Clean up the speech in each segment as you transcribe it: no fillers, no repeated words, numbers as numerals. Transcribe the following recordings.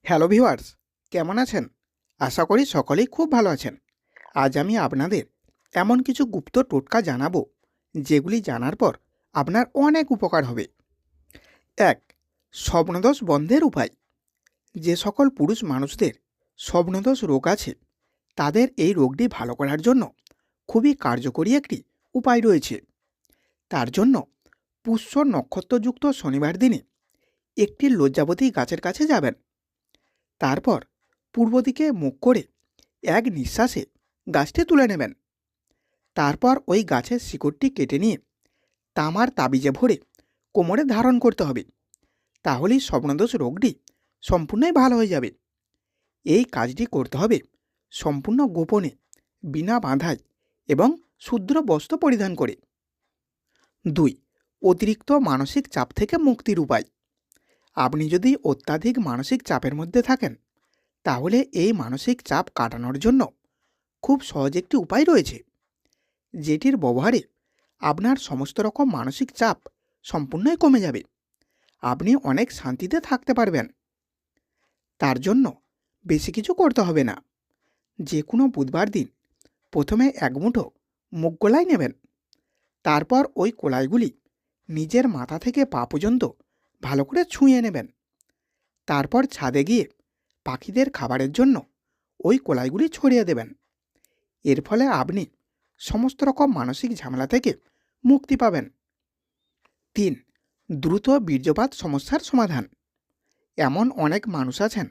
Hello viewers, কেমন আছেন? আশা করি সকলেই খুব ভালো আছেন। আজ আমি আপনাদের এমন কিছু গুপ্ত টোটকা জানাবো, যেগুলি জানার পর আপনার অনেক উপকার হবে। ১. স্বপ্নদোষ বন্ধের উপায়। যে সকল পুরুষ মানুষদের স্বপ্নদোষ রোগ আছে, তাদের এই রোগটি ভালো করার জন্য খুবই কার্যকরী একটি উপায় রয়েছে। তার জন্য পুষ্য নক্ষত্রযুক্ত শনিবার দিনে একটি লজ্জাবতী গাছের কাছে যাবেন। তারপর পূর্ব দিকে মুখ করে এক নিঃশ্বাসে গাছটি তুলে নেবেন। তারপর ওই গাছের শিকড়টি কেটে নিয়ে তামার তাবিজে ভরে কোমরে ধারণ করতে হবে। তাহলেই স্বপ্নদোষ রোগটি সম্পূর্ণই ভালো হয়ে যাবে। এই কাজটি করতে হবে সম্পূর্ণ গোপনে, বিনা বাধায় এবং শুদ্র বস্ত্র পরিধান করে। ২. অতিরিক্ত মানসিক চাপ থেকে মুক্তির উপায়। আপনি যদি অত্যাধিক মানসিক চাপের মধ্যে থাকেন, তাহলে এই মানসিক চাপ কাটানোর জন্য খুব সহজ একটি উপায় রয়েছে, যেটির ব্যবহারে আপনার সমস্ত রকম মানসিক চাপ সম্পূর্ণই কমে যাবে। আপনি অনেক শান্তিতে থাকতে পারবেন। তার জন্য বেশি কিছু করতে হবে না। যে কোনো বুধবার দিন প্রথমে এক মুঠো মুগ কলাই নেবেন। তারপর ওই কলাইগুলি নিজের মাথা থেকে পা পর্যন্ত ভালো করে ছুঁয়ে নেবেন। তারপর ছাদে গিয়ে পাখিদের খাবারের জন্য ওই কলাইগুলি ছড়িয়ে দেবেন। এর ফলে আপনি সমস্ত রকম মানসিক ঝামেলা থেকে মুক্তি পাবেন। ৩. দ্রুত বীর্যপাত সমস্যার সমাধান। এমন অনেক মানুষ আছেন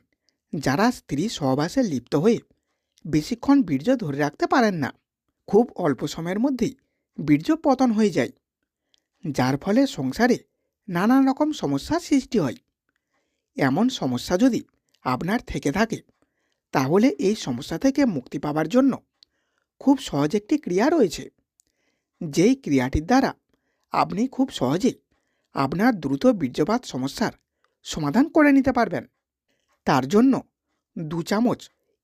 যারা স্ত্রী সহবাসে লিপ্ত হয়ে বেশিক্ষণ বীর্য ধরে রাখতে পারেন না। খুব অল্প সময়ের মধ্যেই বীর্য পতন হয়ে যায়, যার ফলে সংসারে নানান রকম সমস্যার সৃষ্টি হয়। এমন সমস্যা যদি আপনার থেকে থাকে, তাহলে এই সমস্যা থেকে মুক্তি পাওয়ার জন্য খুব সহজ একটি ক্রিয়া রয়েছে, যেই ক্রিয়াটির দ্বারা আপনি খুব সহজে আপনার দ্রুত বীর্যপাত সমস্যার সমাধান করে নিতে পারবেন। তার জন্য 2 চামচ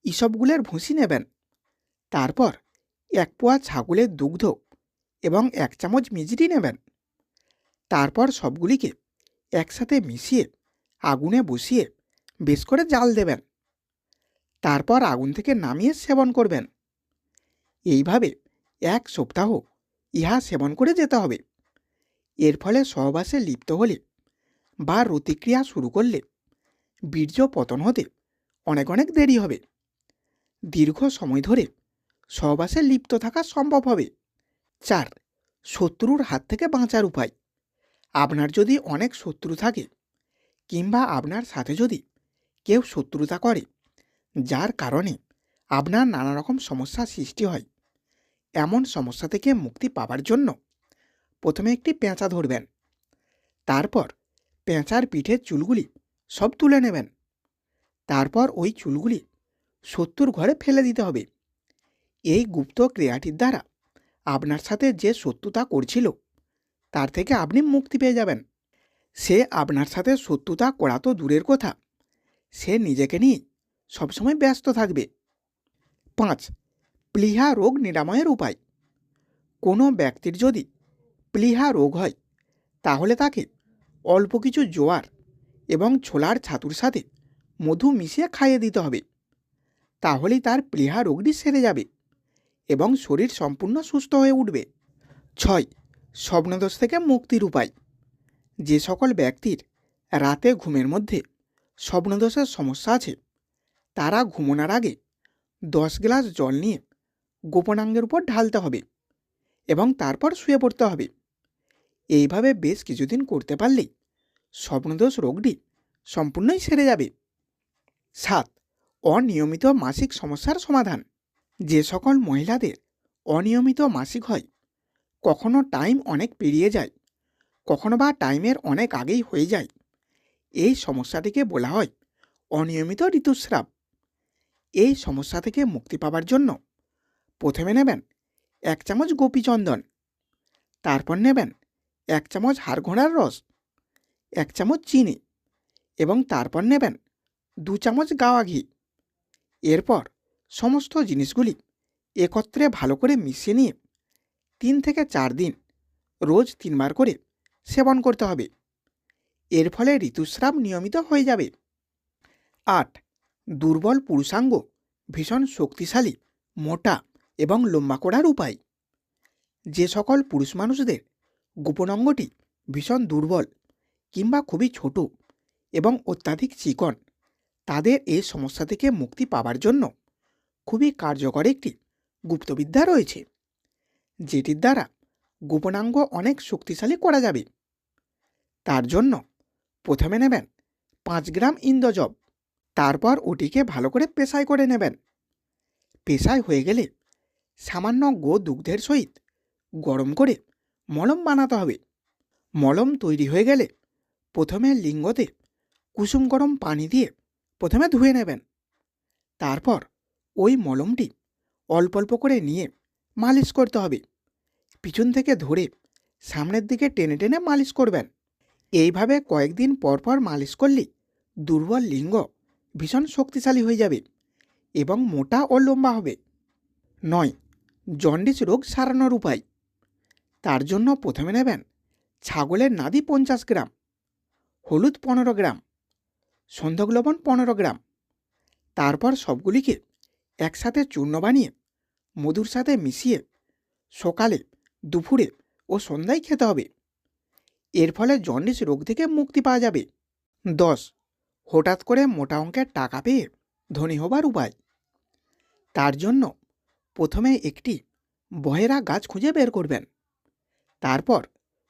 ইসবগুলের ভুসি নেবেন। তারপর 1 পোয়া ছাগলের দুগ্ধ এবং 1 চামচ মিজরি নেবেন। তারপর সবগুলিকে একসাথে মিশিয়ে আগুনে বসিয়ে বেশ করে জাল দেবেন। তারপর আগুন থেকে নামিয়ে সেবন করবেন। এইভাবে 1 সপ্তাহ ইহা সেবন করে যেতে হবে। এর ফলে সহবাসে লিপ্ত হলে বা রতিক্রিয়া শুরু করলে বীর্য পতন হতে অনেক অনেক দেরি হবে। দীর্ঘ সময় ধরে সহবাসে লিপ্ত থাকা সম্ভব হবে। 4. শত্রুর হাত থেকে বাঁচার উপায়। আপনার যদি অনেক শত্রু থাকে, কিংবা আপনার সাথে যদি কেউ শত্রুতা করে, যার কারণে আপনার নানা রকম সমস্যা সৃষ্টি হয়, এমন সমস্যা থেকে মুক্তি পাওয়ার জন্য প্রথমে একটি পেঁচা ধরবেন। তারপর পেঁচার পিঠের চুলগুলি সব তুলে নেবেন। তারপর ওই চুলগুলি শত্রুর ঘরে ফেলে দিতে হবে। এই গুপ্ত ক্রিয়াটির দ্বারা আপনার সাথে যে শত্রুতা করছিল, তার থেকে আপনি মুক্তি পেয়ে যাবেন। সে আপনার সাথে শত্রুতা করা তো দূরের কথা, সে নিজেকে নিয়ে সবসময় ব্যস্ত থাকবে। 5. প্লীহা রোগ নিরাময়ের উপায়। কোনো ব্যক্তির যদি প্লীহা রোগ হয়, তাহলে তাকে অল্প কিছু জোয়ার এবং ছোলার ছাতুর সাথে মধু মিশিয়ে খাইয়ে দিতে হবে। তাহলেই তার প্লীহা রোগটি সেরে যাবে এবং শরীর সম্পূর্ণ সুস্থ হয়ে উঠবে। 6. স্বপ্নদোষ থেকে মুক্তির উপায়। যে সকল ব্যক্তির রাতে ঘুমের মধ্যে স্বপ্নদোষের সমস্যা আছে, তারা ঘুমানোর আগে 10 গ্লাস জল নিয়ে গোপনাঙ্গের উপর ঢালতে হবে এবং তারপর শুয়ে পড়তে হবে। এইভাবে বেশ কিছুদিন করতে পারলেই স্বপ্নদোষ রোগটি সম্পূর্ণই সেরে যাবে। 7. অনিয়মিত মাসিক সমস্যার সমাধান। যে সকল মহিলাদের অনিয়মিত মাসিক হয়, কখনো টাইম অনেক পেরিয়ে যায়, কখনো বা টাইমের অনেক আগেই হয়ে যায়, এই সমস্যাটিকে বলা হয় অনিয়মিত ঋতুস্রাব। এই সমস্যা থেকে মুক্তি পাওয়ার জন্য প্রথমে নেবেন 1 চামচ গোপীচন্দন। তারপর নেবেন 1 চামচ হাড়গোড়ার রস, 1 চামচ চিনি এবং তারপর নেবেন 2 চামচ গাওয়া ঘি। এরপর সমস্ত জিনিসগুলি একত্রে ভালো করে মিশিয়ে নিয়ে 3 থেকে 4 দিন রোজ 3 বার করে সেবন করতে হবে। এর ফলে ঋতুস্রাব নিয়মিত হয়ে যাবে। 8. দুর্বল পুরুষাঙ্গ ভীষণ শক্তিশালী, মোটা এবং লম্বা করার উপায়। যে সকল পুরুষ মানুষদের গোপন অঙ্গটি ভীষণ দুর্বল কিংবা খুবই ছোট এবং অত্যাধিক চিকন, তাদের এই সমস্যা থেকে মুক্তি পাওয়ার জন্য খুবই কার্যকর একটি গুপ্তবিদ্যা রয়েছে, যেটির দ্বারা গোপনাঙ্গ অনেক শক্তিশালী করা যাবে। তার জন্য প্রথমে নেবেন 5 গ্রাম ইন্দ্রজব। তারপর ওটিকে ভালো করে পেশাই করে নেবেন। পেশাই হয়ে গেলে সামান্য দুগ্ধের সহিত গরম করে মলম বানাতে হবে। মলম তৈরি হয়ে গেলে প্রথমে লিঙ্গতে কুসুম গরম পানি দিয়ে প্রথমে ধুয়ে নেবেন। তারপর ওই মলমটি অল্প অল্প করে নিয়ে মালিশ করতে হবে। পিছন থেকে ধরে সামনের দিকে টেনে টেনে মালিশ করবেন। এইভাবে কয়েকদিন পর পর মালিশ করলে দুর্বল লিঙ্গ ভীষণ শক্তিশালী হয়ে যাবে এবং মোটা ও লম্বা হবে। 9. জন্ডিস রোগ সারানোর উপায়। তার জন্য প্রথমে নেবেন ছাগলের নাদি 50 গ্রাম, হলুদ 15 গ্রাম, সন্ধক লবণ 15 গ্রাম। তারপর সবগুলিকে একসাথে চূর্ণ বানিয়ে মধুর সাথে মিশিয়ে সকালে, দুপুরে ও সন্ধ্যায় খেতে হবে। এর ফলে জন্ডিস রোগ থেকে মুক্তি পাওয়া যাবে। 10. হঠাৎ করে মোটা অঙ্কের টাকা পেয়ে ধনী হবার উপায়। তার জন্য প্রথমে একটি বহেরা গাছ খুঁজে বের করবেন। তারপর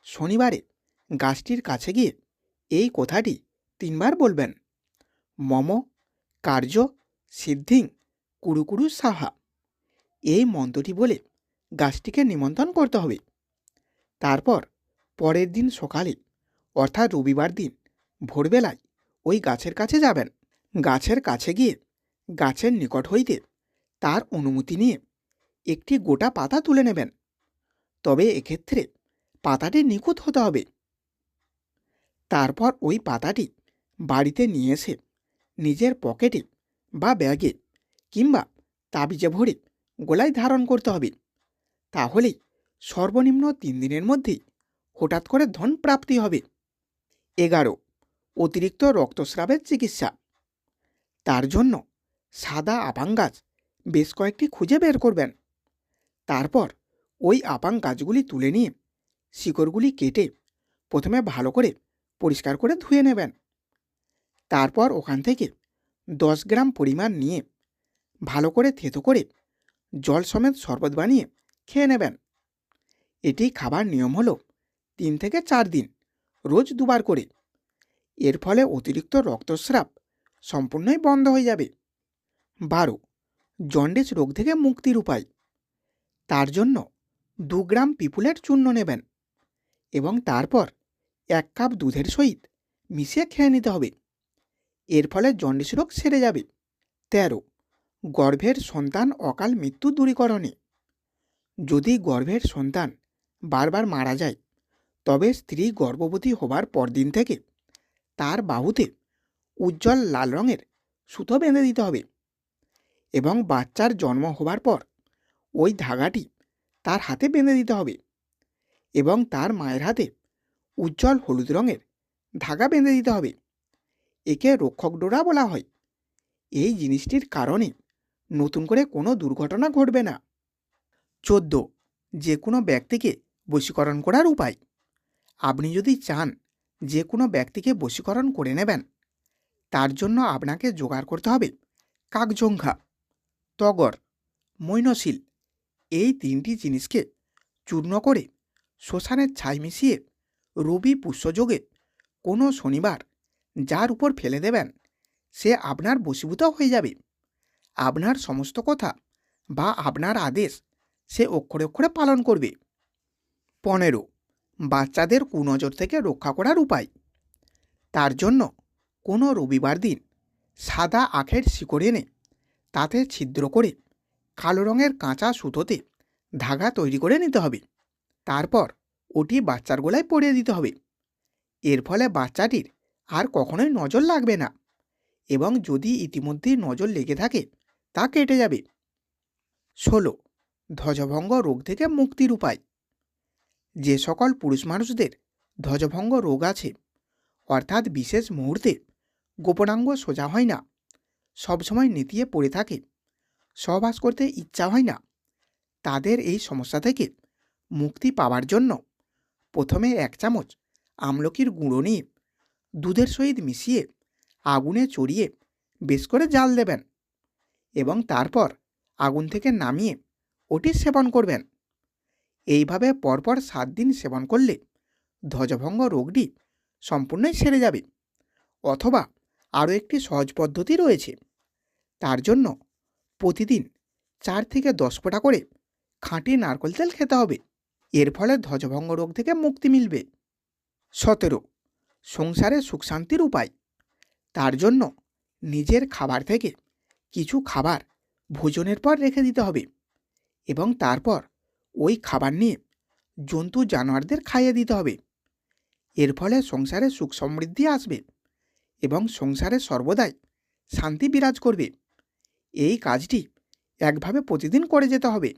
শনিবারে গাছটির কাছে গিয়ে এই কথাটি 3 বার বলবেন, মম কার্য সিদ্ধিং কুরুকুরু সাহা। এই মন্ত্রটি বলে গাছটিকে নিমন্ত্রণ করতে হবে। তারপর পরের দিন সকালে অর্থাৎ রবিবার দিন ভোরবেলায় ওই গাছের কাছে যাবেন। গাছের কাছে গিয়ে গাছের নিকট হইতে তার অনুমতি নিয়ে একটি গোটা পাতা তুলে নেবেন। তবে এক্ষেত্রে পাতাটি নিখুঁত হতে হবে। তারপর ওই পাতাটি বাড়িতে নিয়ে এসে নিজের পকেটে বা ব্যাগে কিংবা তাবিজে ভরে গলায় ধারণ করতে হবে। তাহলেই সর্বনিম্ন 3 দিনের মধ্যেই হঠাৎ করে ধন প্রাপ্তি হবে। 11. অতিরিক্ত রক্তস্রাবের চিকিৎসা। তার জন্য সাদা আপাং গাছ বেশ কয়েকটি খুঁজে বের করবেন। তারপর ওই আপাং গাছগুলি তুলে নিয়ে শিকড়গুলি কেটে প্রথমে ভালো করে পরিষ্কার করে ধুয়ে নেবেন। তারপর ওখান থেকে 10 গ্রাম পরিমাণ নিয়ে ভালো করে থেতো করে জল সমেত শরবত বানিয়ে খেয়ে নেবেন। এটি খাবার নিয়ম হলো 3 থেকে 4 দিন, রোজ 2 বার করে। এর ফলে অতিরিক্ত রক্তস্রাব সম্পূর্ণই বন্ধ হয়ে যাবে। 12. জন্ডিস রোগ থেকে মুক্তির উপায়। তার জন্য 2 গ্রাম পিপুলের চূর্ণ নেবেন এবং তারপর 1 কাপ দুধের সহিত মিশিয়ে খেয়ে নিতে হবে। এর ফলে জন্ডিস রোগ সেরে যাবে। 13. গর্ভের সন্তান অকাল মৃত্যু দূরীকরণে। যদি গর্ভের সন্তান বারবার মারা যায়, তবে স্ত্রী গর্ভবতী হবার পরদিন থেকে তার বাহুতে উজ্জ্বল লাল রঙের সুতো বেঁধে দিতে হবে এবং বাচ্চার জন্ম হবার পর ওই ধাগাটি তার হাতে বেঁধে দিতে হবে এবং তার মায়ের হাতে উজ্জ্বল হলুদ রঙের ধাগা বেঁধে দিতে হবে। একে রক্ষক ডোরা বলা হয়। এই জিনিসটির কারণে নতুন করে কোনো দুর্ঘটনা ঘটবে না। 14. যে কোনো ব্যক্তিকে বশীকরণ করার উপায়। আপনি যদি চান যে কোনো ব্যক্তিকে বশীকরণ করে নেবেন, তার জন্য আপনাকে জোগাড় করতে হবে কাকজঙ্ঘা, তগর, মৈনশীল। এই 3টি জিনিসকে চূর্ণ করে শ্মশানের ছাই মিশিয়ে রবি পুষ্যযোগে কোনো শনিবার যার উপর ফেলে দেবেন, সে আপনার বশীভূত হয়ে যাবে। আপনার সমস্ত কথা বা আপনার আদেশ সে অক্ষরে অক্ষরে পালন করবে। 15. বাচ্চাদের কুনজর থেকে রক্ষা করার উপায়। তার জন্য কোনো রবিবার দিন সাদা আখের শিকড় এনে তাতে ছিদ্র করে কালো রঙের কাঁচা সুতোতে ধাগা তৈরি করে নিতে হবে। তারপর ওটি বাচ্চার গলায় পরিয়ে দিতে হবে। এর ফলে বাচ্চাটির আর কখনোই নজর লাগবে না এবং যদি ইতিমধ্যেই নজর লেগে থাকে তা কেটে যাবে। 16. ধ্বজভঙ্গ রোগ থেকে মুক্তির উপায়। যে সকল পুরুষ মানুষদের ধ্বজভঙ্গ রোগ আছে, অর্থাৎ বিশেষ মুহূর্তে গোপনাঙ্গ সোজা হয় না, সবসময় নেতিয়ে পড়ে থাকে, সহবাস করতে ইচ্ছা হয় না, তাদের এই সমস্যা থেকে মুক্তি পাওয়ার জন্য প্রথমে 1 চামচ আমলকির গুঁড়ো নিয়ে দুধের সহিত মিশিয়ে আগুনে চড়িয়ে বেশ করে জাল দেবেন এবং তারপর আগুন থেকে নামিয়ে ওটি সেবন করবেন। এইভাবে পরপর 7 দিন সেবন করলে ধ্বজভঙ্গ রোগটি সম্পূর্ণই সেরে যাবে। অথবা আরও একটি সহজ পদ্ধতি রয়েছে। তার জন্য প্রতিদিন 4 থেকে 10 ফোঁটা করে খাঁটি নারকেল তেল খেতে হবে। এর ফলে ধ্বজভঙ্গ রোগ থেকে মুক্তি মিলবে। 17 সংসারে সুখ শান্তির উপায়। তার জন্য নিজের খাবার থেকে কিছু খাবার ভোজনের পর রেখে দিতে হবে এবং তারপর ওই খাবার নিয়ে জন্তু জানোয়ারদের খাইয়ে দিতে হবে। এর ফলে সংসারে সুখ সমৃদ্ধি আসবে এবং সংসারে সর্বদাই শান্তি বিরাজ করবে। এই কাজটি একভাবে প্রতিদিন করে যেতে হবে।